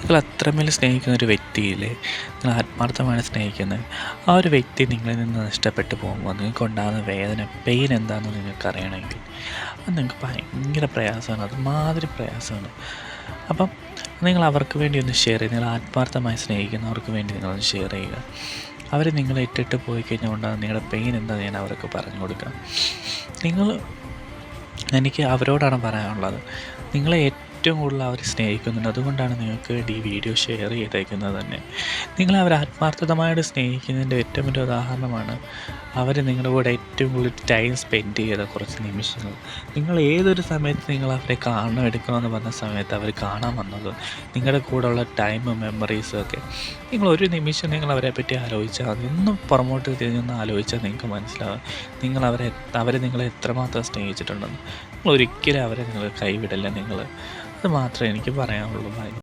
നിങ്ങൾ അത്രമേൽ സ്നേഹിക്കുന്ന ഒരു വ്യക്തിയില്ലേ, നിങ്ങൾ ആത്മാർത്ഥമായി സ്നേഹിക്കുന്നത്, ആ ഒരു വ്യക്തി നിങ്ങളിൽ നിന്ന് നഷ്ടപ്പെട്ടു പോകുമ്പോൾ നിങ്ങൾക്കുണ്ടാകുന്ന വേദന, പെയിൻ എന്താണെന്ന് നിങ്ങൾക്ക് അറിയണമെങ്കിൽ അത് നിങ്ങൾക്ക് ഭയങ്കര പ്രയാസമാണ്, അതുമാതിരി പ്രയാസമാണ്. അപ്പം നിങ്ങൾ അവർക്ക് വേണ്ടി ഒന്ന് ഷെയർ ചെയ്യുക. നിങ്ങൾ ആത്മാർത്ഥമായി സ്നേഹിക്കുന്നവർക്ക് വേണ്ടി നിങ്ങളൊന്ന് ഷെയർ ചെയ്യുക. അവർ നിങ്ങളെ ഇട്ടിട്ട് പോയി കഴിഞ്ഞുകൊണ്ടാണ് നിങ്ങളുടെ പെയിൻ എന്താണെന്ന് ഞാൻ അവർക്ക് പറഞ്ഞു കൊടുക്കുക. എനിക്ക് അവരോടാണ് പറയാനുള്ളത്, നിങ്ങളെ ഏറ്റവും കൂടുതൽ അവർ സ്നേഹിക്കുന്നുണ്ട്. അതുകൊണ്ടാണ് നിങ്ങൾക്ക് വേണ്ടി ഈ വീഡിയോ ഷെയർ ചെയ്തേക്കുന്നത് തന്നെ. നിങ്ങളെ അവർ ആത്മാർത്ഥമായിട്ട് സ്നേഹിക്കുന്നതിൻ്റെ ഏറ്റവും വലിയ ഉദാഹരണമാണ് അവർ നിങ്ങളുടെ കൂടെ ഏറ്റവും കൂടുതൽ ടൈം സ്പെൻഡ് ചെയ്ത കുറച്ച് നിമിഷങ്ങൾ. നിങ്ങൾ ഏതൊരു സമയത്ത് നിങ്ങൾ അവരെ കാണണം എടുക്കണമെന്ന് പറഞ്ഞ സമയത്ത് അവർ കാണാൻ വന്നത്, നിങ്ങളുടെ കൂടെയുള്ള ടൈമും മെമ്മറീസും ഒക്കെ. നിങ്ങൾ ഒരു നിമിഷം നിങ്ങൾ അവരെ പറ്റി ആലോചിച്ചാൽ മതി, ഒന്നും പുറമോട്ട് തിരിഞ്ഞൊന്ന് ആലോചിച്ചാൽ നിങ്ങൾക്ക് മനസ്സിലാവും അവർ നിങ്ങളെ എത്രമാത്രം സ്നേഹിച്ചിട്ടുണ്ടെന്ന്. നിങ്ങൾ ഒരിക്കലും അവരെ നിങ്ങൾ കൈവിടില്ല. അത് മാത്രമേ എനിക്ക് പറയാനുള്ളൂ.